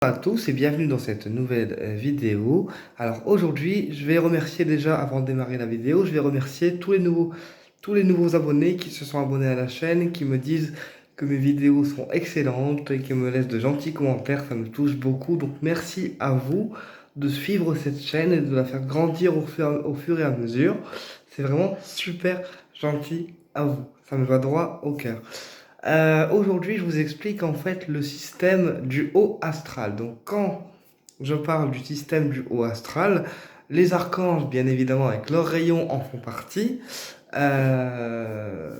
Bonjour à tous et bienvenue dans cette nouvelle vidéo. Alors aujourd'hui, je vais remercier déjà, avant de démarrer la vidéo, je vais remercier tous les nouveaux abonnés qui se sont abonnés à la chaîne, qui me disent que mes vidéos sont excellentes et qui me laissent de gentils commentaires. Ça me touche beaucoup. Donc merci à vous de suivre cette chaîne et de la faire grandir au fur et à mesure. C'est vraiment super gentil à vous. Ça me va droit au cœur. Aujourd'hui, je vous explique en fait le système du haut astral. Donc, quand je parle du système du haut astral, les archanges, bien évidemment, avec leurs rayons, en font partie. Euh,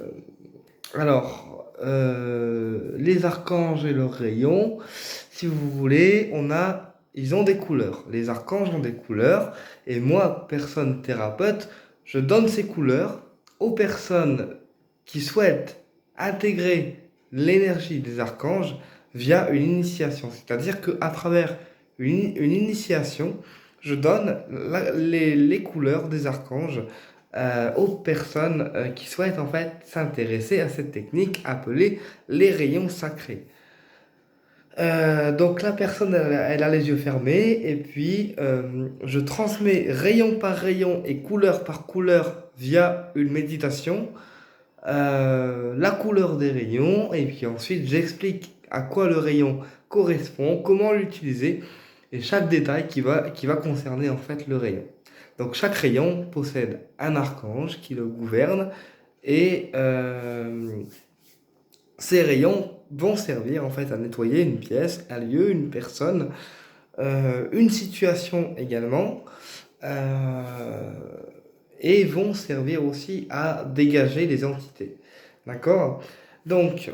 les archanges et leurs rayons, si vous voulez, ils ont des couleurs. Les archanges ont des couleurs, et moi, personne thérapeute, je donne ces couleurs aux personnes qui souhaitent intégrer l'énergie des archanges via une initiation. C'est-à-dire qu'à travers une initiation, je donne les couleurs des archanges aux personnes qui souhaitent en fait s'intéresser à cette technique appelée les rayons sacrés. Donc la personne, elle a les yeux fermés et puis je transmets rayon par rayon et couleur par couleur via une méditation la couleur des rayons et puis ensuite j'explique à quoi le rayon correspond, comment l'utiliser et chaque détail qui va concerner en fait le rayon. Donc chaque rayon possède un archange qui le gouverne et ces rayons vont servir en fait à nettoyer une pièce, un lieu, une personne, une situation également, euh, et vont servir aussi à dégager les entités. D'accord? Donc,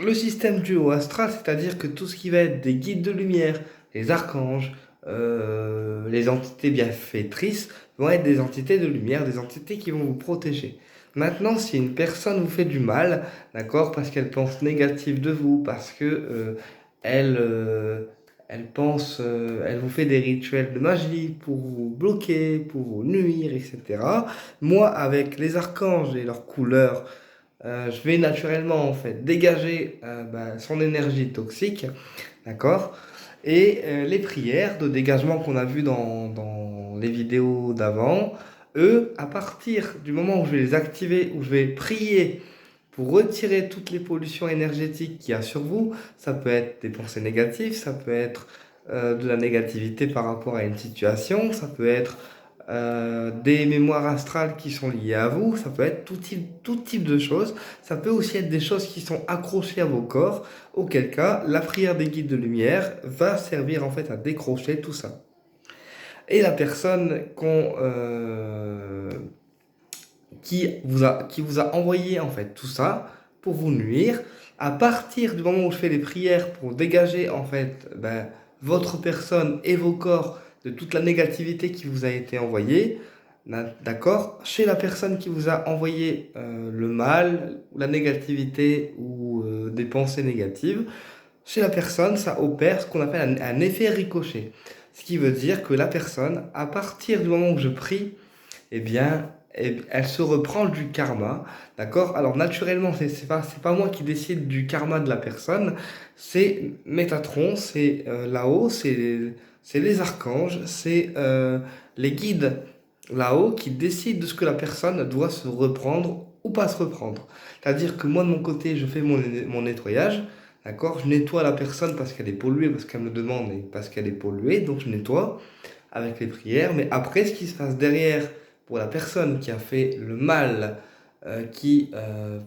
le système du haut astral, c'est-à-dire que tout ce qui va être des guides de lumière, les archanges, les entités bienfaitrices, vont être des entités de lumière, des entités qui vont vous protéger. Maintenant, si une personne vous fait du mal, d'accord, parce qu'elle pense négative de vous, parce que elle, euh, elle vous fait des rituels de magie pour vous bloquer, pour vous nuire, etc. Moi, avec les archanges et leurs couleurs, je vais naturellement en fait dégager son énergie toxique, d'accord? Et les prières de dégagement qu'on a vues dans les vidéos d'avant, eux, à partir du moment où je vais les activer, où je vais prier pour retirer toutes les pollutions énergétiques qu'il y a sur vous, ça peut être des pensées négatives, ça peut être de la négativité par rapport à une situation, ça peut être des mémoires astrales qui sont liées à vous, ça peut être tout type de choses, ça peut aussi être des choses qui sont accrochées à vos corps, auquel cas la prière des guides de lumière va servir en fait à décrocher tout ça. Et la personne qui vous a envoyé en fait tout ça pour vous nuire, à partir du moment où je fais les prières pour dégager en fait votre personne et vos corps de toute la négativité qui vous a été envoyée, d'accord, chez la personne qui vous a envoyé le mal, la négativité ou des pensées négatives, chez la personne, ça opère ce qu'on appelle un effet ricochet. Ce qui veut dire que la personne, à partir du moment où je prie, eh bien, elle se reprend du karma, d'accord? Alors naturellement, c'est pas moi qui décide du karma de la personne, c'est Métatron, c'est là-haut, c'est les archanges, c'est les guides là-haut qui décident de ce que la personne doit se reprendre ou pas se reprendre. C'est-à-dire que moi, de mon côté, je fais mon nettoyage, d'accord? Je nettoie la personne parce qu'elle est polluée, parce qu'elle me demande et parce qu'elle est polluée, donc je nettoie avec les prières, mais après, ce qui se passe derrière pour la personne qui a fait le mal, qui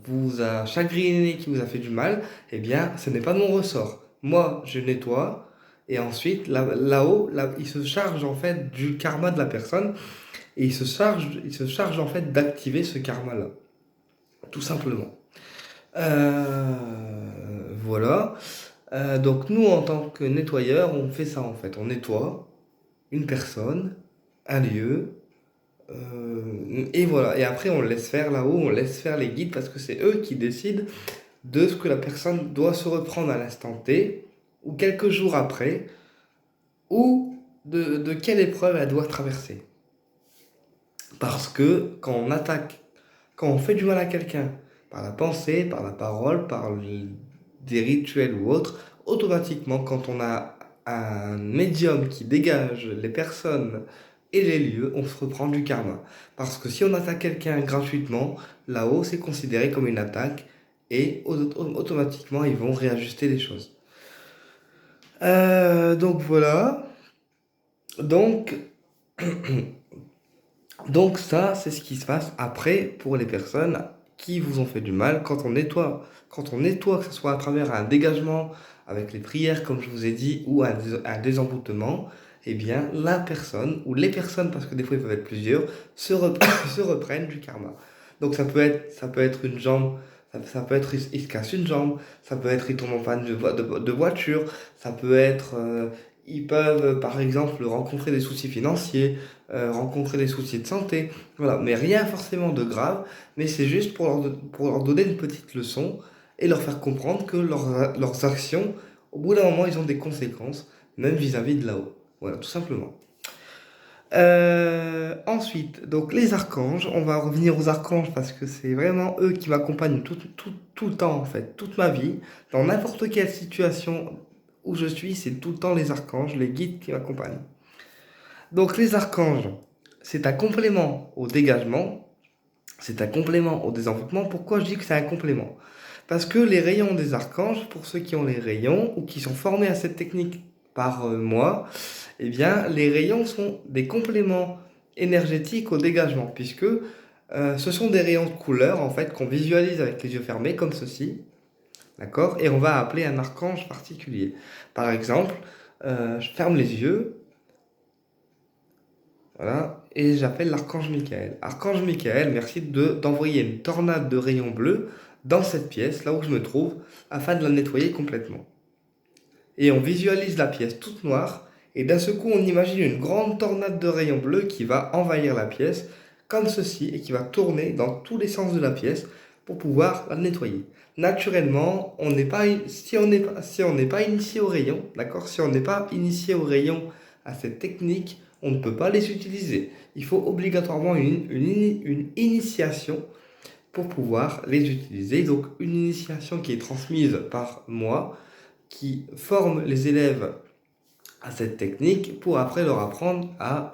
vous a chagriné, qui vous a fait du mal, eh bien, ce n'est pas de mon ressort. Moi, je nettoie, et ensuite, là-haut, il se charge en fait du karma de la personne, et il se charge en fait d'activer ce karma-là, tout simplement. Voilà. Donc nous, en tant que nettoyeur, on fait ça en fait. On nettoie une personne, un lieu, et voilà. Et après, on laisse faire là-haut, on laisse faire les guides parce que c'est eux qui décident de ce que la personne doit se reprendre à l'instant T, ou quelques jours après, ou de quelle épreuve elle doit traverser. Parce que quand on fait du mal à quelqu'un, par la pensée, par la parole, des rituels ou autres, automatiquement, quand on a un médium qui dégage les personnes et les lieux, on se reprend du karma. Parce que si on attaque quelqu'un gratuitement, là-haut, c'est considéré comme une attaque et automatiquement, ils vont réajuster les choses. Donc voilà. Donc, donc ça, c'est ce qui se passe après pour les personnes qui vous ont fait du mal. Quand on nettoie, que ce soit à travers un dégagement avec les prières, comme je vous ai dit, ou un désenvoûtement, eh bien, la personne, ou les personnes, parce que des fois il peuvent être plusieurs, se reprennent du karma. Donc ça peut être une jambe, ça peut être il se casse une jambe, ça peut être il tombe en panne de voiture, ça peut être ils peuvent par exemple rencontrer des soucis financiers, rencontrer des soucis de santé, voilà, mais rien forcément de grave, mais c'est juste pour leur donner une petite leçon et leur faire comprendre que leurs actions, au bout d'un moment, ils ont des conséquences, même vis-à-vis de là-haut. Voilà, tout simplement. Ensuite, donc les archanges, on va revenir aux archanges parce que c'est vraiment eux qui m'accompagnent tout le temps en fait, toute ma vie. Dans n'importe quelle situation où je suis, c'est tout le temps les archanges, les guides qui m'accompagnent. Donc les archanges, c'est un complément au dégagement, c'est un complément au désenvoûtement. Pourquoi je dis que c'est un complément? Parce que les rayons des archanges, pour ceux qui ont les rayons ou qui sont formés à cette technique par moi, eh bien, les rayons sont des compléments énergétiques au dégagement, puisque ce sont des rayons de couleur, en fait, qu'on visualise avec les yeux fermés, comme ceci, d'accord? Et on va appeler un archange particulier. Par exemple, je ferme les yeux, voilà, et j'appelle l'archange Michael. Archange Michael, merci d'envoyer une tornade de rayons bleus dans cette pièce, là où je me trouve, afin de la nettoyer complètement. Et on visualise la pièce toute noire, et d'un seul coup, on imagine une grande tornade de rayons bleus qui va envahir la pièce, comme ceci, et qui va tourner dans tous les sens de la pièce pour pouvoir la nettoyer. Naturellement, on n'est pas, si on n'est pas initié aux rayons, d'accord? Si on n'est pas initié aux rayons, à cette technique, on ne peut pas les utiliser. Il faut obligatoirement une initiation pour pouvoir les utiliser. Donc une initiation qui est transmise par moi, qui forme les élèves à cette technique pour après leur apprendre à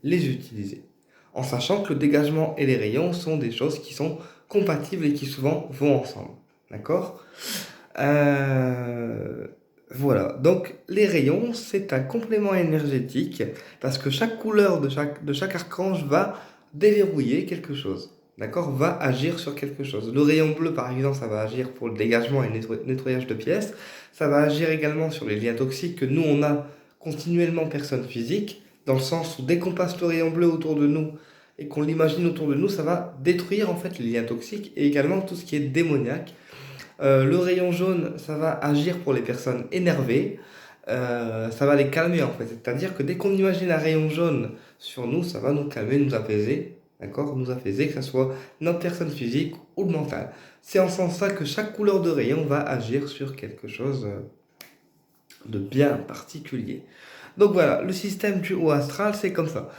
les utiliser. En sachant que le dégagement et les rayons sont des choses qui sont compatibles et qui souvent vont ensemble. D'accord? Voilà, donc les rayons, c'est un complément énergétique parce que chaque couleur de chaque archange va déverrouiller quelque chose, d'accord? Va agir sur quelque chose. Le rayon bleu, par exemple, ça va agir pour le dégagement et le nettoyage de pièces. Ça va agir également sur les liens toxiques que nous, on a continuellement personne physique, dans le sens où dès qu'on passe le rayon bleu autour de nous et qu'on l'imagine autour de nous, ça va détruire en fait les liens toxiques et également tout ce qui est démoniaque. Le rayon jaune, ça va agir pour les personnes énervées. Ça va les calmer en fait. C'est-à-dire que dès qu'on imagine un rayon jaune sur nous, ça va nous calmer, nous apaiser. D'accord? Nous apaiser, que ce soit notre personne physique ou le mental. C'est en ce sens-là que chaque couleur de rayon va agir sur quelque chose de bien particulier. Donc voilà, le système du haut astral, c'est comme ça.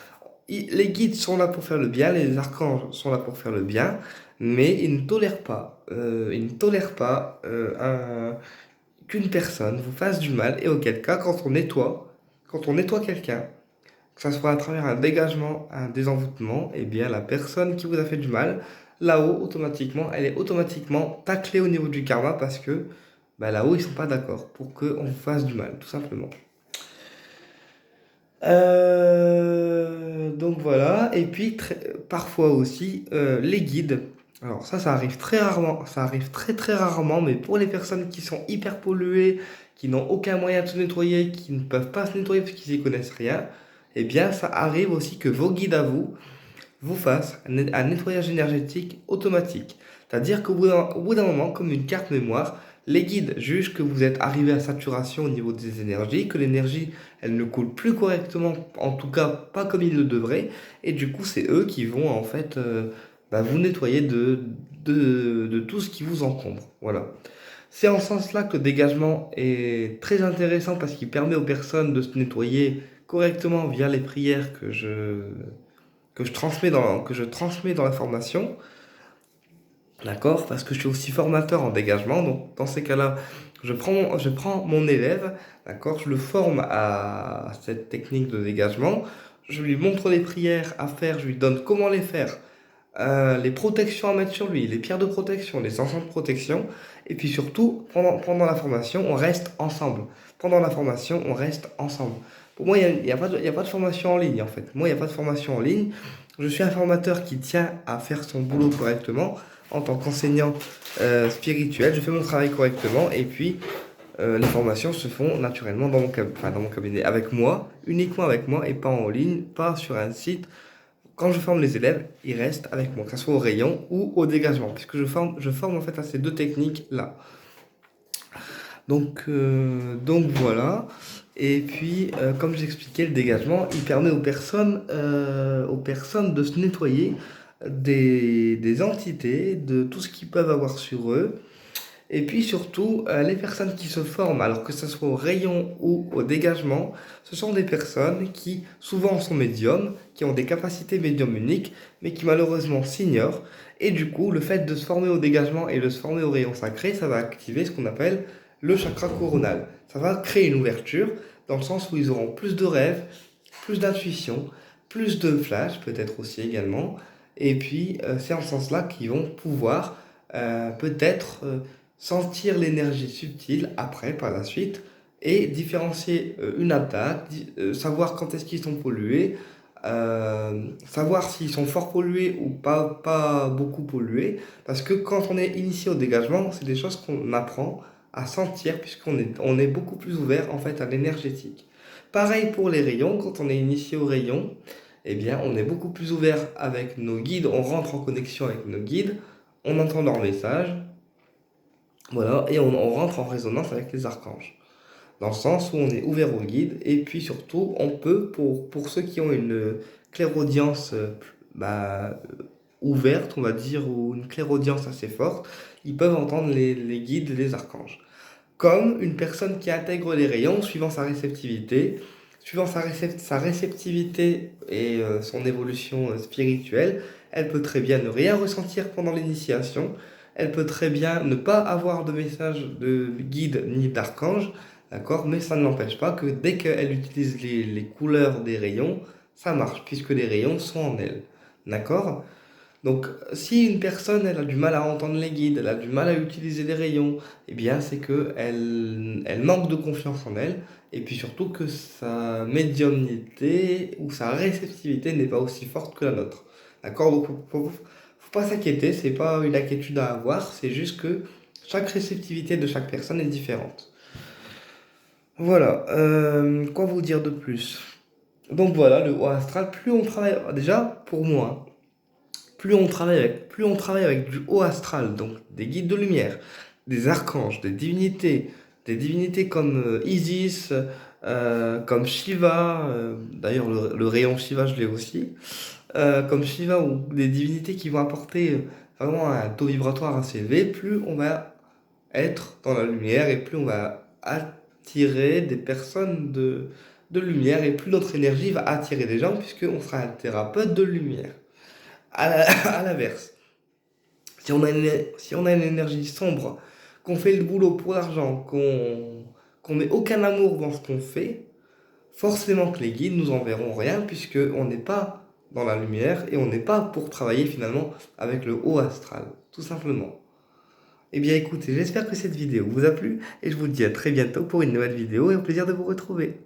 Les guides sont là pour faire le bien, les archanges sont là pour faire le bien, mais ils ne tolèrent pas qu'une personne vous fasse du mal, et auquel cas, quand on nettoie quelqu'un, que ce soit à travers un dégagement, un désenvoûtement, eh bien la personne qui vous a fait du mal, là-haut, automatiquement, elle est automatiquement taclée au niveau du karma parce que bah, là-haut, ils sont pas d'accord pour qu'on vous fasse du mal, tout simplement. Donc voilà, et puis parfois aussi les guides. Alors ça arrive très rarement, ça arrive très rarement, mais pour les personnes qui sont hyper polluées, qui n'ont aucun moyen de se nettoyer, qui ne peuvent pas se nettoyer parce qu'ils n'y connaissent rien, eh bien ça arrive aussi que vos guides à vous fassent un nettoyage énergétique automatique. C'est-à-dire au bout d'un moment, comme une carte mémoire, les guides jugent que vous êtes arrivé à saturation au niveau des énergies, que l'énergie, elle ne coule plus correctement, en tout cas pas comme il le devrait, et du coup, c'est eux qui vont en fait vous nettoyer de tout ce qui vous encombre. Voilà. C'est en ce sens-là que le dégagement est très intéressant parce qu'il permet aux personnes de se nettoyer correctement via les prières que je transmets dans la formation. D'accord? Parce que je suis aussi formateur en dégagement. Donc, dans ces cas-là, je prends mon élève, d'accord? Je le forme à cette technique de dégagement. Je lui montre les prières à faire, je lui donne comment les faire, les protections à mettre sur lui, les pierres de protection, les encens de protection. Et puis surtout, pendant la formation, on reste ensemble. Pendant la formation, on reste ensemble. Pour moi, il y a pas de formation en ligne, en fait. Moi, il n'y a pas de formation en ligne. Je suis un formateur qui tient à faire son boulot correctement en tant qu'enseignant spirituel. Je fais mon travail correctement et puis les formations se font naturellement dans mon cabinet, avec moi, uniquement avec moi et pas en ligne, pas sur un site. Quand je forme les élèves, ils restent avec moi, que ce soit au rayon ou au dégagement, puisque je forme en fait à ces deux techniques-là. Donc voilà. Et puis, comme j'expliquais, le dégagement, il permet aux personnes de se nettoyer des entités, de tout ce qu'ils peuvent avoir sur eux. Et puis surtout, les personnes qui se forment, alors que ce soit au rayon ou au dégagement, ce sont des personnes qui souvent sont médiums, qui ont des capacités médium uniques, mais qui malheureusement s'ignorent. Et du coup, le fait de se former au dégagement et de se former au rayon sacré, ça va activer ce qu'on appelle le chakra coronal. Ça va créer une ouverture dans le sens où ils auront plus de rêves, plus d'intuition, plus de flash peut-être aussi également. Et puis, c'est en ce sens-là qu'ils vont pouvoir peut-être sentir l'énergie subtile après, par la suite, et différencier une attaque, savoir quand est-ce qu'ils sont pollués, savoir s'ils sont fort pollués ou pas beaucoup pollués, parce que quand on est initié au dégagement, c'est des choses qu'on apprend à sentir, on est beaucoup plus ouvert en fait à l'énergétique. Pareil pour les rayons, quand on est initié aux rayons, eh bien on est beaucoup plus ouvert avec nos guides, on rentre en connexion avec nos guides, on entend leurs messages, voilà, et on rentre en résonance avec les archanges. Dans le sens où on est ouvert au guide, et puis surtout, on peut, pour ceux qui ont une clairaudience bah, ouverte, on va dire, ou une clairaudience assez forte, ils peuvent entendre les guides et les archanges. Comme une personne qui intègre les rayons, suivant sa réceptivité et son évolution spirituelle, elle peut très bien ne rien ressentir pendant l'initiation, elle peut très bien ne pas avoir de message de guide ni d'archange, d'accord? Mais ça ne l'empêche pas que dès qu'elle utilise les couleurs des rayons, ça marche, puisque les rayons sont en elle, d'accord? Donc, si une personne elle a du mal à entendre les guides, elle a du mal à utiliser les rayons, eh bien, c'est que elle manque de confiance en elle, et puis surtout que sa médiumnité ou sa réceptivité n'est pas aussi forte que la nôtre. D'accord? Donc, faut pas s'inquiéter, c'est pas une inquiétude à avoir, c'est juste que chaque réceptivité de chaque personne est différente. Voilà, quoi vous dire de plus? Donc voilà, le haut astral, plus on travaille, déjà, pour moi, hein, plus on travaille avec du haut astral, donc des guides de lumière, des archanges, des divinités comme Isis, comme Shiva, d'ailleurs le rayon Shiva je l'ai aussi, comme Shiva ou des divinités qui vont apporter vraiment un taux vibratoire assez élevé, plus on va être dans la lumière et plus on va attirer des personnes de lumière et plus notre énergie va attirer des gens puisqu'on sera un thérapeute de lumière. À l'inverse, si on a une énergie sombre, qu'on fait le boulot pour l'argent, qu'on met aucun amour dans ce qu'on fait, forcément que les guides nous enverront rien puisque on n'est pas dans la lumière et on n'est pas pour travailler finalement avec le haut astral, tout simplement. Eh bien écoutez, j'espère que cette vidéo vous a plu et je vous dis à très bientôt pour une nouvelle vidéo et au plaisir de vous retrouver.